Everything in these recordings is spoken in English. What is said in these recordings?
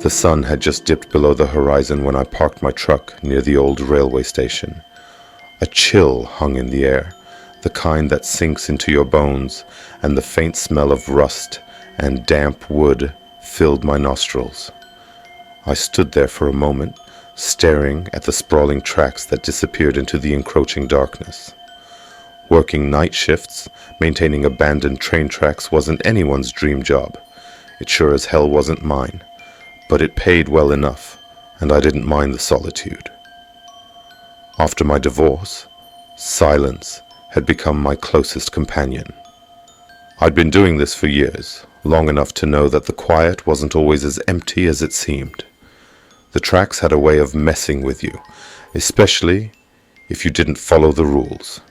The sun had just dipped below the horizon when I parked my truck near the old railway station. A chill hung in the air, the kind that sinks into your bones, and the faint smell of rust and damp wood filled my nostrils. I stood there for a moment, staring at the sprawling tracks that disappeared into the encroaching darkness. Working night shifts, maintaining abandoned train tracks wasn't anyone's dream job. It sure as hell wasn't mine, but it paid well enough, and I didn't mind the solitude. After my divorce, silence had become my closest companion. I'd been doing this for years, long enough to know that the quiet wasn't always as empty as it seemed. The tracks had a way of messing with you, especially if you didn't follow the rules.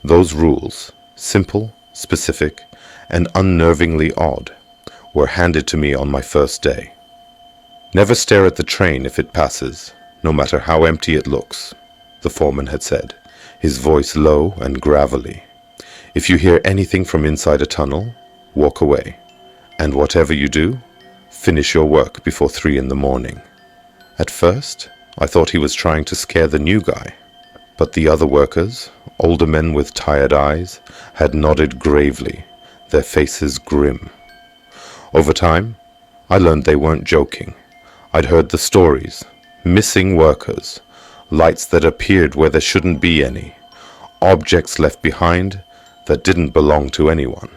Those rules, simple, specific, and unnervingly odd, were handed to me on my first day. Never stare at the train if it passes, no matter how empty it looks, the foreman had said, his voice low and gravelly. If you hear anything from inside a tunnel, walk away, and whatever you do, finish your work before 3 a.m. At first, I thought he was trying to scare the new guy, but the other workers, older men with tired eyes, had nodded gravely, their faces grim. Over time, I learned they weren't joking. I'd heard the stories, missing workers, lights that appeared where there shouldn't be any, objects left behind that didn't belong to anyone.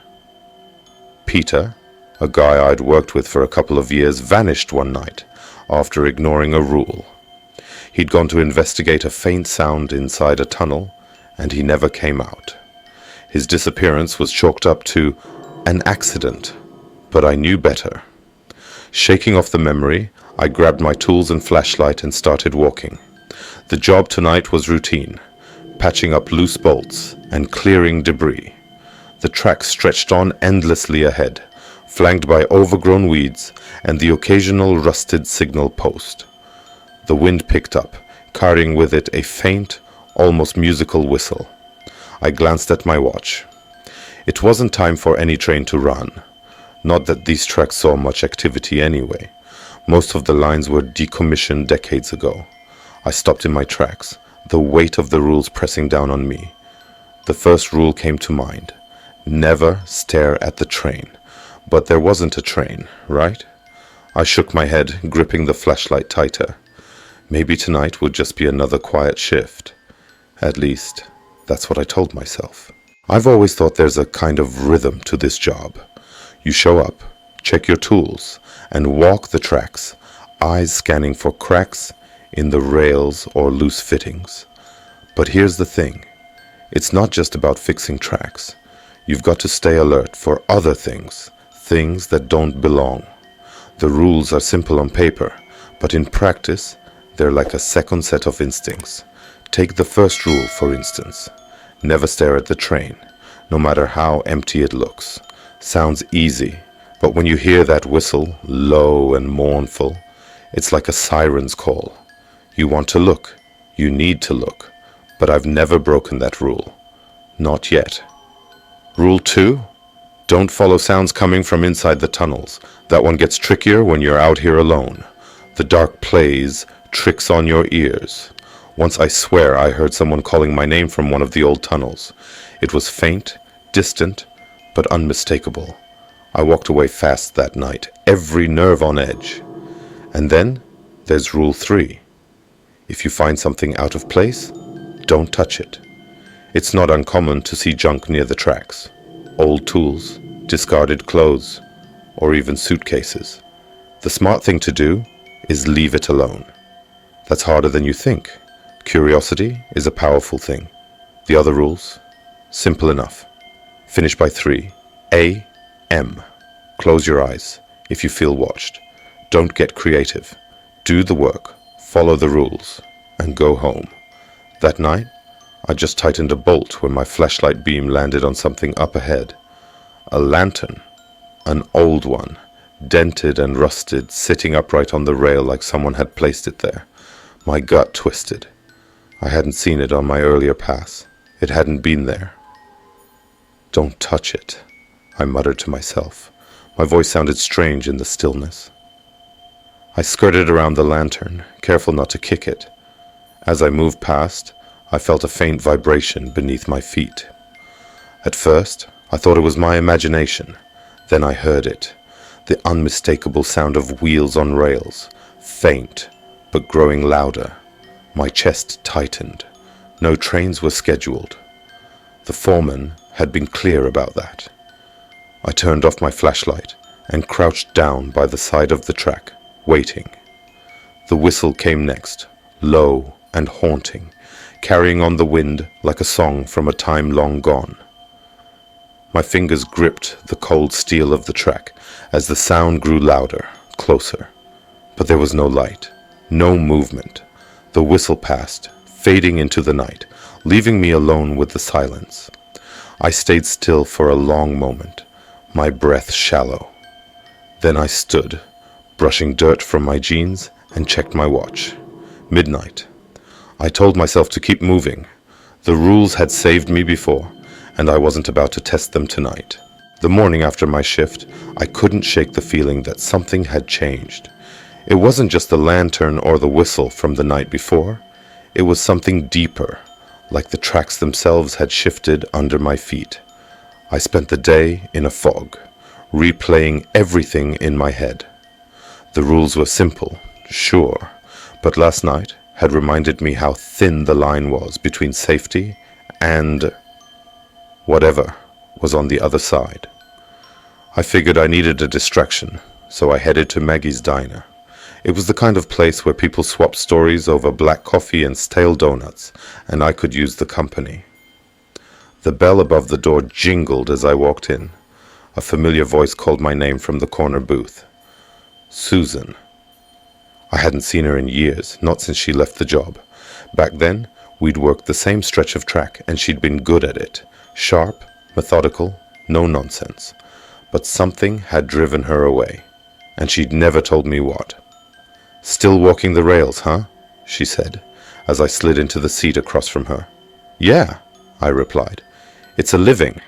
Peter, a guy I'd worked with for a couple of years, vanished one night after ignoring a rule. He'd gone to investigate a faint sound inside a tunnel, and he never came out. His disappearance was chalked up to an accident, but I knew better. Shaking off the memory, I grabbed my tools and flashlight and started walking. The job tonight was routine, patching up loose bolts and clearing debris. The track stretched on endlessly ahead, flanked by overgrown weeds and the occasional rusted signal post. The wind picked up, carrying with it a faint, almost musical whistle. I glanced at my watch. It wasn't time for any train to run. Not that these tracks saw much activity anyway. Most of the lines were decommissioned decades ago. I stopped in my tracks, the weight of the rules pressing down on me. The first rule came to mind. Never stare at the train. But there wasn't a train, right? I shook my head, gripping the flashlight tighter. Maybe tonight would just be another quiet shift. At least, that's what I told myself. I've always thought there's a kind of rhythm to this job. You show up, check your tools, and walk the tracks, eyes scanning for cracks in the rails or loose fittings. But here's the thing. It's not just about fixing tracks. You've got to stay alert for other things, things that don't belong. The rules are simple on paper, but in practice, they're like a second set of instincts. Take the first rule, for instance. Never stare at the train, no matter how empty it looks. Sounds easy, but when you hear that whistle, low and mournful, it's like a siren's call. You want to look, you need to look, but I've never broken that rule. Not yet. Rule 2? Don't follow sounds coming from inside the tunnels. That one gets trickier when you're out here alone. The dark plays tricks on your ears. Once I swear I heard someone calling my name from one of the old tunnels. It was faint, distant, but unmistakable. I walked away fast that night, every nerve on edge. And then there's rule 3. If you find something out of place, don't touch it. It's not uncommon to see junk near the tracks. Old tools, discarded clothes, or even suitcases. The smart thing to do is leave it alone. That's harder than you think. Curiosity is a powerful thing. The other rules? Simple enough. Finish by 3 a.m. Close your eyes if you feel watched. Don't get creative. Do the work, follow the rules, and go home. That night, I just tightened a bolt when my flashlight beam landed on something up ahead. A lantern. An old one, dented and rusted, sitting upright on the rail like someone had placed it there. My gut twisted. I hadn't seen it on my earlier pass. It hadn't been there. Don't touch it, I muttered to myself. My voice sounded strange in the stillness. I skirted around the lantern, careful not to kick it. As I moved past, I felt a faint vibration beneath my feet. At first, I thought it was my imagination. Then I heard it, the unmistakable sound of wheels on rails, faint, but growing louder. My chest tightened. No trains were scheduled. The foreman had been clear about that. I turned off my flashlight and crouched down by the side of the track, waiting. The whistle came next, low and haunting, carrying on the wind like a song from a time long gone. My fingers gripped the cold steel of the track as the sound grew louder, closer. But there was no light, no movement. The whistle passed, fading into the night, leaving me alone with the silence. I stayed still for a long moment, my breath shallow. Then I stood, brushing dirt from my jeans, and checked my watch. Midnight. I told myself to keep moving. The rules had saved me before, and I wasn't about to test them tonight. The morning after my shift, I couldn't shake the feeling that something had changed. It wasn't just the lantern or the whistle from the night before. It was something deeper, like the tracks themselves had shifted under my feet. I spent the day in a fog, replaying everything in my head. The rules were simple, sure, but last night had reminded me how thin the line was between safety and whatever was on the other side. I figured I needed a distraction, so I headed to Maggie's diner. It was the kind of place where people swapped stories over black coffee and stale donuts, and I could use the company. The bell above the door jingled as I walked in. A familiar voice called my name from the corner booth. Susan. I hadn't seen her in years, not since she left the job. Back then, we'd worked the same stretch of track, and she'd been good at it. Sharp, methodical, no nonsense. But something had driven her away, and she'd never told me what. "Still walking the rails, huh?" she said, as I slid into the seat across from her. "Yeah," I replied. "It's a living."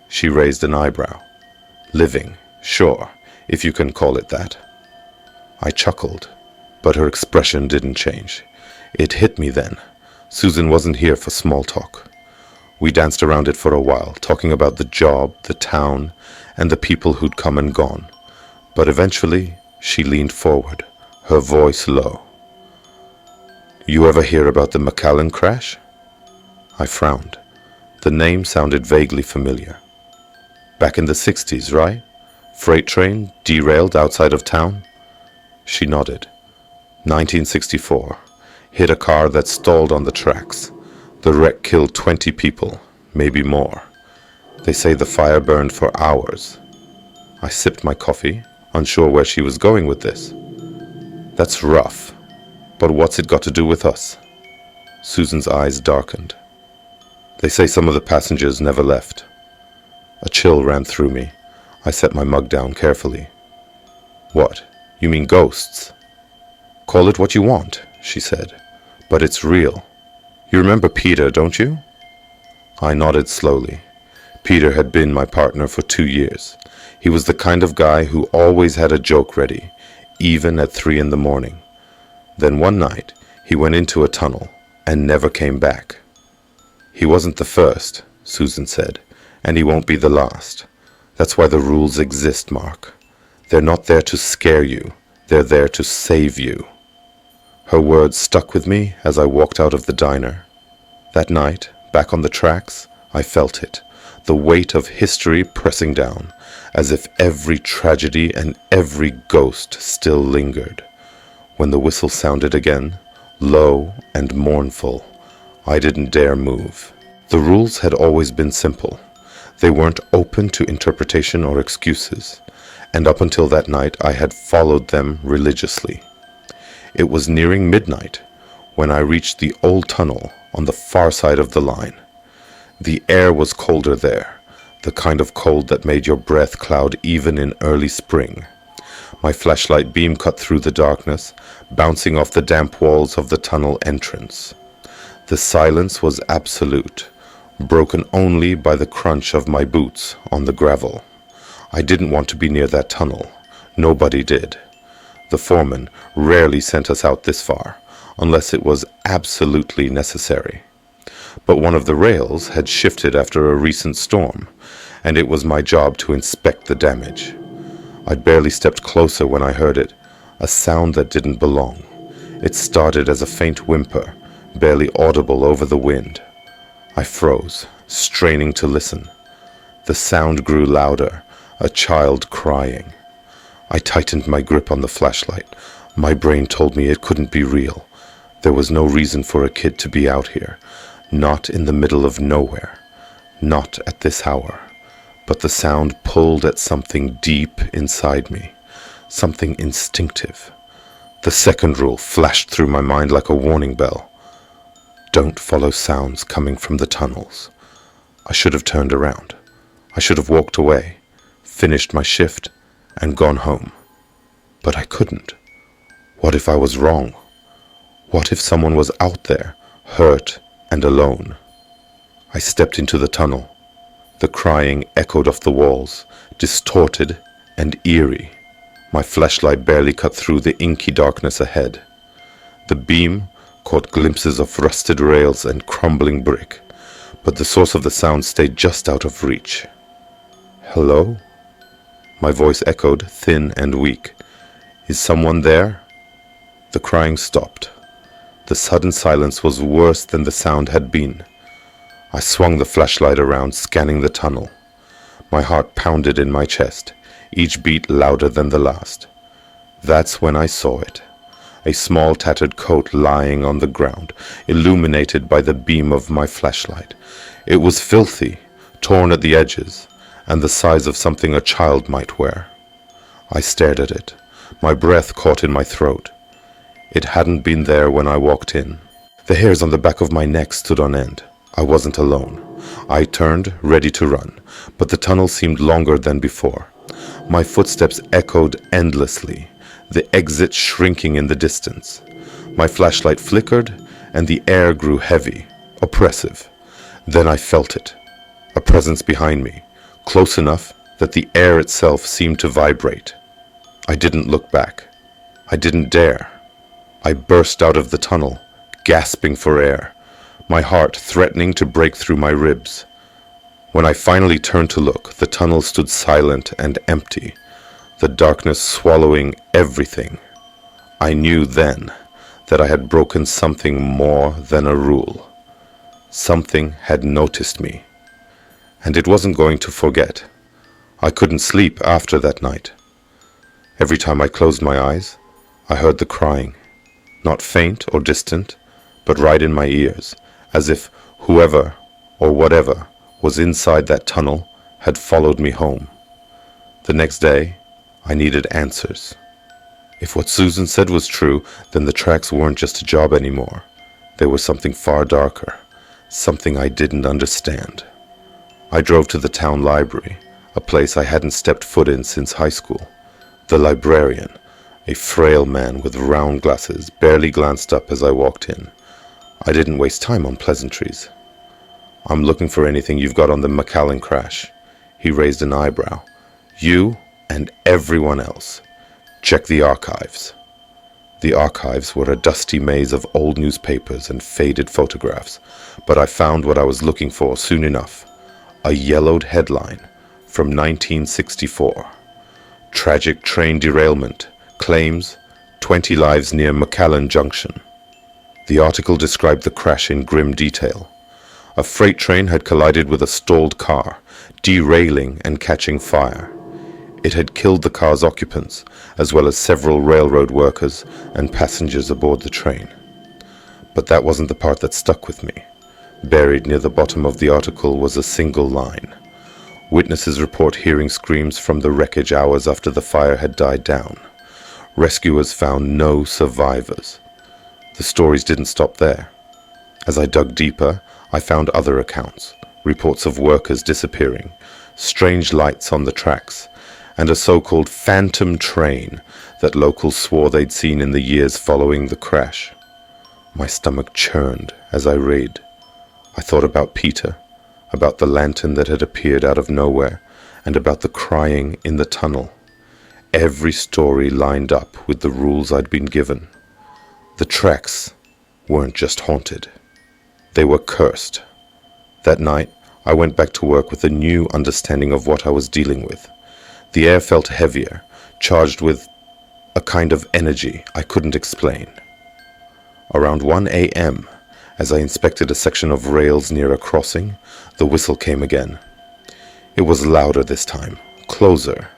She raised an eyebrow. "Living, sure, if you can call it that." I chuckled, but her expression didn't change. It hit me then. Susan wasn't here for small talk. We danced around it for a while, talking about the job, the town, and the people who'd come and gone. But eventually, she leaned forward, her voice low. "You ever hear about the McAllen crash?" I frowned. The name sounded vaguely familiar. "Back in the 60s, right? Freight train derailed outside of town?" She nodded. 1964. Hit a car that stalled on the tracks. The wreck killed 20 people, maybe more. They say the fire burned for hours. I sipped my coffee, unsure where she was going with this. "That's rough, but what's it got to do with us?" Susan's eyes darkened. "They say some of the passengers never left." A chill ran through me. I set my mug down carefully. "What? You mean ghosts?" "Call it what you want," she said, "but it's real. You remember Peter, don't you?" I nodded slowly. Peter had been my partner for 2 years. He was the kind of guy who always had a joke ready, even at 3 in the morning. Then one night, he went into a tunnel and never came back. "He wasn't the first," Susan said, "and he won't be the last. That's why the rules exist, Mark. They're not there to scare you. They're there to save you." Her words stuck with me as I walked out of the diner. That night, back on the tracks, I felt it, the weight of history pressing down, as if every tragedy and every ghost still lingered. When the whistle sounded again, low and mournful, I didn't dare move. The rules had always been simple. They weren't open to interpretation or excuses, and up until that night I had followed them religiously. It was nearing midnight when I reached the old tunnel on the far side of the line. The air was colder there, the kind of cold that made your breath cloud even in early spring. My flashlight beam cut through the darkness, bouncing off the damp walls of the tunnel entrance. The silence was absolute, broken only by the crunch of my boots on the gravel. I didn't want to be near that tunnel. Nobody did. The foreman rarely sent us out this far, unless it was absolutely necessary. But one of the rails had shifted after a recent storm, and it was my job to inspect the damage. I'd barely stepped closer when I heard it, a sound that didn't belong. It started as a faint whimper, barely audible over the wind. I froze, straining to listen. The sound grew louder, a child crying. I tightened my grip on the flashlight. My brain told me it couldn't be real. There was no reason for a kid to be out here, not in the middle of nowhere, not at this hour. But the sound pulled at something deep inside me, something instinctive. The second rule flashed through my mind like a warning bell. Don't follow sounds coming from the tunnels. I should have turned around. I should have walked away, finished my shift, and gone home. But I couldn't. What if I was wrong? What if someone was out there, hurt and alone? I stepped into the tunnel. The crying echoed off the walls, distorted and eerie. My flashlight barely cut through the inky darkness ahead. The beam caught glimpses of rusted rails and crumbling brick, but the source of the sound stayed just out of reach. Hello? My voice echoed, thin and weak. Is someone there? The crying stopped. The sudden silence was worse than the sound had been. I swung the flashlight around, scanning the tunnel. My heart pounded in my chest, each beat louder than the last. That's when I saw it. A small tattered coat lying on the ground, illuminated by the beam of my flashlight. It was filthy, torn at the edges, and the size of something a child might wear. I stared at it, my breath caught in my throat. It hadn't been there when I walked in. The hairs on the back of my neck stood on end. I wasn't alone. I turned, ready to run, but the tunnel seemed longer than before. My footsteps echoed endlessly, the exit shrinking in the distance. My flashlight flickered, and the air grew heavy, oppressive. Then I felt it, a presence behind me, close enough that the air itself seemed to vibrate. I didn't look back. I didn't dare. I burst out of the tunnel, gasping for air, my heart threatening to break through my ribs. When I finally turned to look, the tunnel stood silent and empty, the darkness swallowing everything. I knew then that I had broken something more than a rule. Something had noticed me, and it wasn't going to forget. I couldn't sleep after that night. Every time I closed my eyes, I heard the crying, not faint or distant, but right in my ears, as if whoever or whatever was inside that tunnel had followed me home. The next day, I needed answers. If what Susan said was true, then the tracks weren't just a job anymore. They were something far darker, something I didn't understand. I drove to the town library, a place I hadn't stepped foot in since high school. The librarian, a frail man with round glasses, barely glanced up as I walked in. I didn't waste time on pleasantries. I'm looking for anything you've got on the McAllen crash. He raised an eyebrow. You and everyone else. Check the archives. The archives were a dusty maze of old newspapers and faded photographs, but I found what I was looking for soon enough. A yellowed headline from 1964. Tragic train derailment. Claims 20 lives near McAllen Junction. The article described the crash in grim detail. A freight train had collided with a stalled car, derailing and catching fire. It had killed the car's occupants, as well as several railroad workers and passengers aboard the train. But that wasn't the part that stuck with me. Buried near the bottom of the article was a single line. Witnesses report hearing screams from the wreckage hours after the fire had died down. Rescuers found no survivors. The stories didn't stop there. As I dug deeper, I found other accounts, reports of workers disappearing, strange lights on the tracks, and a so-called phantom train that locals swore they'd seen in the years following the crash. My stomach churned as I read. I thought about Peter, about the lantern that had appeared out of nowhere, and about the crying in the tunnel. Every story lined up with the rules I'd been given. The tracks weren't just haunted. They were cursed. That night, I went back to work with a new understanding of what I was dealing with. The air felt heavier, charged with a kind of energy I couldn't explain. Around 1 a.m., as I inspected a section of rails near a crossing, the whistle came again. It was louder this time, closer.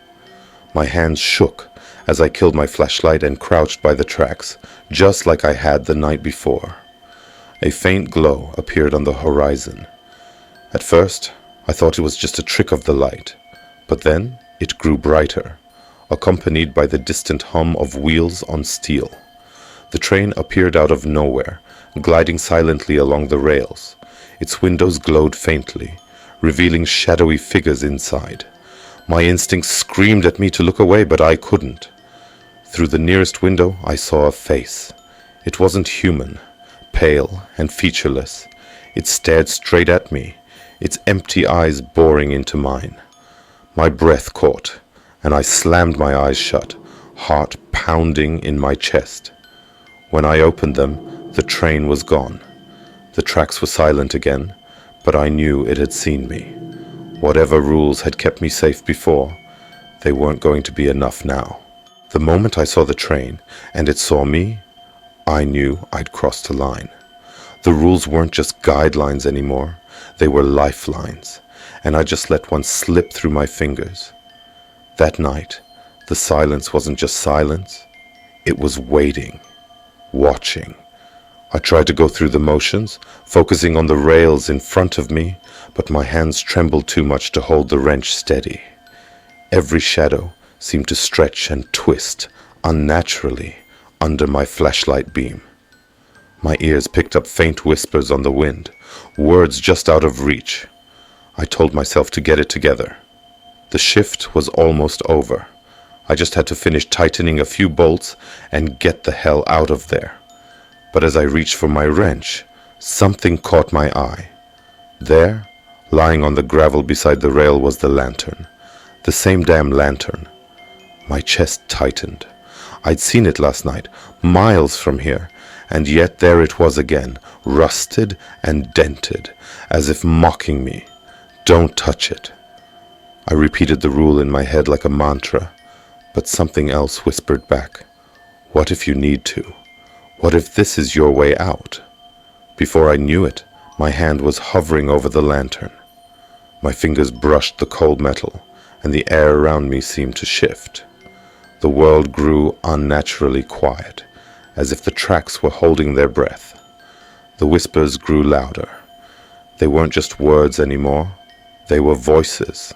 My hands shook as I killed my flashlight and crouched by the tracks, just like I had the night before. A faint glow appeared on the horizon. At first, I thought it was just a trick of the light, but then it grew brighter, accompanied by the distant hum of wheels on steel. The train appeared out of nowhere, gliding silently along the rails. Its windows glowed faintly, revealing shadowy figures inside. My instincts screamed at me to look away, but I couldn't. Through the nearest window, I saw a face. It wasn't human, pale and featureless. It stared straight at me, its empty eyes boring into mine. My breath caught, and I slammed my eyes shut, heart pounding in my chest. When I opened them, the train was gone. The tracks were silent again, but I knew it had seen me. Whatever rules had kept me safe before, they weren't going to be enough now. The moment I saw the train, and it saw me, I knew I'd crossed a line. The rules weren't just guidelines anymore, they were lifelines, and I just let one slip through my fingers. That night, the silence wasn't just silence, it was waiting, watching. I tried to go through the motions, focusing on the rails in front of me, but my hands trembled too much to hold the wrench steady. Every shadow seemed to stretch and twist unnaturally under my flashlight beam. My ears picked up faint whispers on the wind, words just out of reach. I told myself to get it together. The shift was almost over. I just had to finish tightening a few bolts and get the hell out of there. But as I reached for my wrench, something caught my eye. There, lying on the gravel beside the rail, was the lantern. The same damn lantern. My chest tightened. I'd seen it last night, miles from here, and yet there it was again, rusted and dented, as if mocking me. Don't touch it. I repeated the rule in my head like a mantra, but something else whispered back. What if you need to? What if this is your way out? Before I knew it, my hand was hovering over the lantern. My fingers brushed the cold metal, and the air around me seemed to shift. The world grew unnaturally quiet, as if the tracks were holding their breath. The whispers grew louder. They weren't just words anymore. They were voices,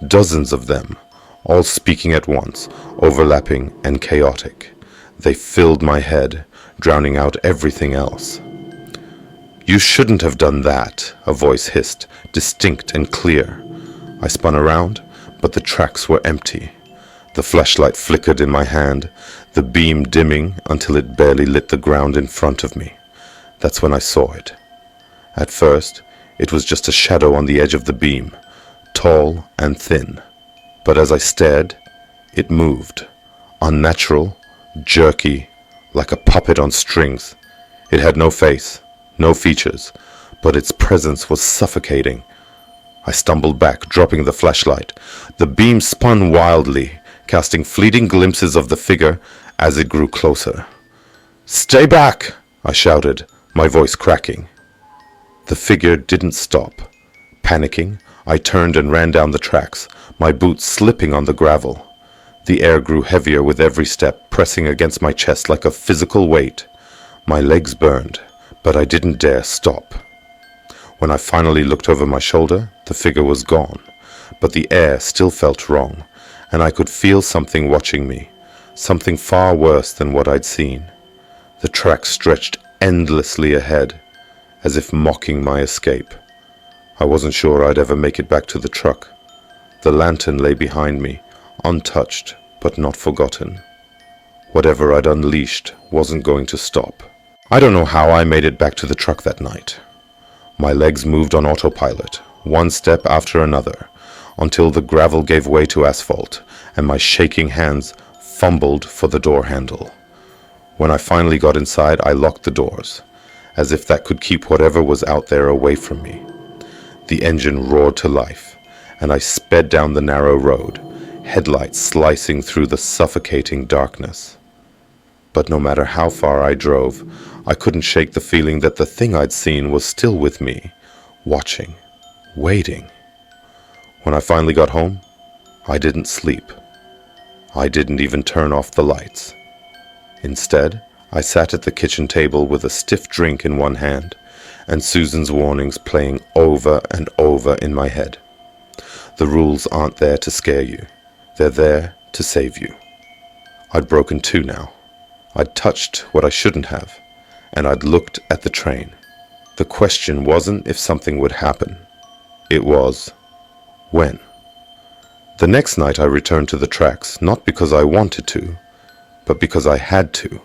dozens of them, all speaking at once, overlapping and chaotic. They filled my head, drowning out everything else. You shouldn't have done that, a voice hissed, distinct and clear. I spun around, but the tracks were empty. The flashlight flickered in my hand, the beam dimming until it barely lit the ground in front of me. That's when I saw it. At first, it was just a shadow on the edge of the beam, tall and thin. But as I stared, it moved. Unnatural, jerky, like a puppet on strings. It had no face, no features, but its presence was suffocating. I stumbled back, dropping the flashlight. The beam spun wildly, casting fleeting glimpses of the figure as it grew closer. "Stay back!" I shouted, my voice cracking. The figure didn't stop. Panicking, I turned and ran down the tracks, my boots slipping on the gravel. The air grew heavier with every step, pressing against my chest like a physical weight. My legs burned, but I didn't dare stop. When I finally looked over my shoulder, the figure was gone, but the air still felt wrong, and I could feel something watching me, something far worse than what I'd seen. The tracks stretched endlessly ahead, as if mocking my escape. I wasn't sure I'd ever make it back to the truck. The lantern lay behind me, untouched but not forgotten. Whatever I'd unleashed wasn't going to stop. I don't know how I made it back to the truck that night. My legs moved on autopilot, one step after another. until the gravel gave way to asphalt and my shaking hands fumbled for the door handle. When I finally got inside, I locked the doors, as if that could keep whatever was out there away from me. The engine roared to life, and I sped down the narrow road, headlights slicing through the suffocating darkness. But no matter how far I drove, I couldn't shake the feeling that the thing I'd seen was still with me, watching, waiting. When I finally got home, I didn't sleep. I didn't even turn off the lights. Instead, I sat at the kitchen table with a stiff drink in one hand and Susan's warnings playing over and over in my head. The rules aren't there to scare you. They're there to save you. I'd broken two now. I'd touched what I shouldn't have, and I'd looked at the train. The question wasn't if something would happen. It was, when? The next night I returned to the tracks, not because I wanted to, but because I had to.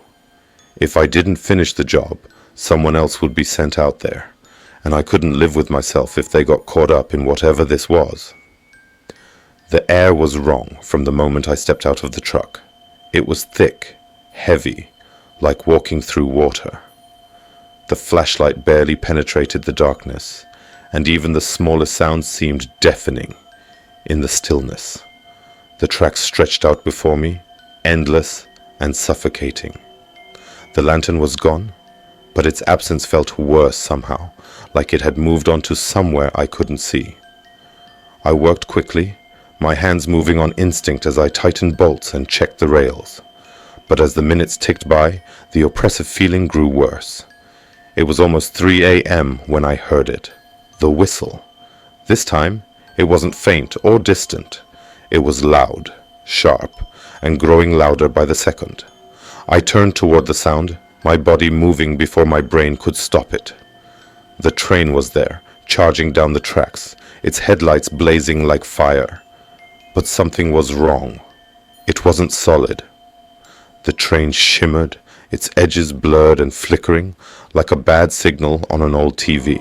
If I didn't finish the job, someone else would be sent out there, and I couldn't live with myself if they got caught up in whatever this was. The air was wrong from the moment I stepped out of the truck. It was thick, heavy, like walking through water. The flashlight barely penetrated the darkness, and even the smallest sounds seemed deafening in the stillness. The tracks stretched out before me, endless and suffocating. The lantern was gone, but its absence felt worse somehow, like it had moved on to somewhere I couldn't see. I worked quickly, my hands moving on instinct as I tightened bolts and checked the rails. But as the minutes ticked by, the oppressive feeling grew worse. It was almost 3 a.m. when I heard it. The whistle. This time, it wasn't faint or distant. It was loud, sharp, and growing louder by the second. I turned toward the sound, my body moving before my brain could stop it. The train was there, charging down the tracks, its headlights blazing like fire. But something was wrong. It wasn't solid. The train shimmered, its edges blurred and flickering, like a bad signal on an old TV.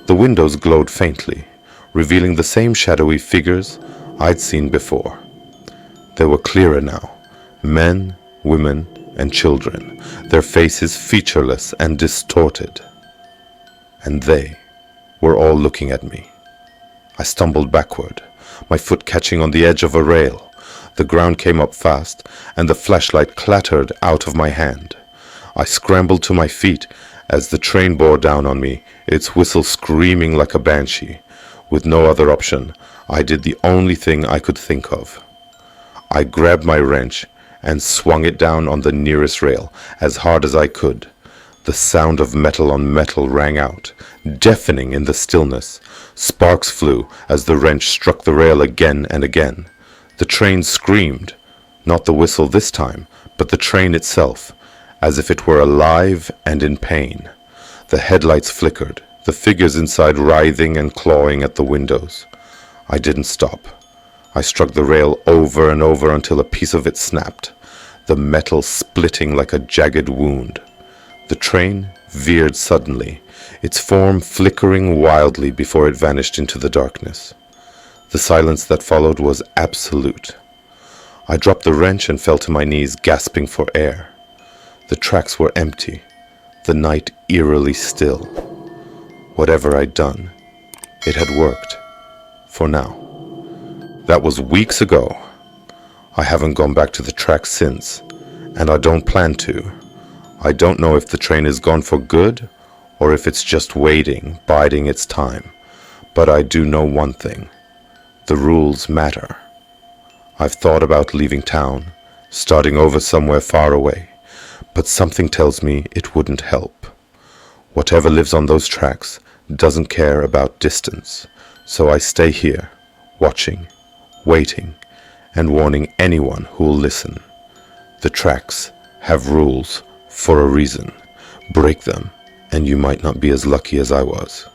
The windows glowed faintly, revealing the same shadowy figures I'd seen before. They were clearer now, men, women, and children, their faces featureless and distorted. And they were all looking at me. I stumbled backward, my foot catching on the edge of a rail. The ground came up fast, and the flashlight clattered out of my hand. I scrambled to my feet as the train bore down on me, its whistle screaming like a banshee. With no other option, I did the only thing I could think of. I grabbed my wrench and swung it down on the nearest rail as hard as I could. The sound of metal on metal rang out, deafening in the stillness. Sparks flew as the wrench struck the rail again and again. The train screamed, not the whistle this time, but the train itself, as if it were alive and in pain. The headlights flickered, the figures inside writhing and clawing at the windows. I didn't stop. I struck the rail over and over until a piece of it snapped, the metal splitting like a jagged wound. The train veered suddenly, its form flickering wildly before it vanished into the darkness. The silence that followed was absolute. I dropped the wrench and fell to my knees, gasping for air. The tracks were empty, the night eerily still. Whatever I'd done, it had worked. For now. That was weeks ago. I haven't gone back to the tracks since, and I don't plan to. I don't know if the train is gone for good, or if it's just waiting, biding its time. But I do know one thing. The rules matter. I've thought about leaving town, starting over somewhere far away, but something tells me it wouldn't help. Whatever lives on those tracks doesn't care about distance, so I stay here, watching, waiting, and warning anyone who'll listen. The tracks have rules for a reason. Break them, and you might not be as lucky as I was.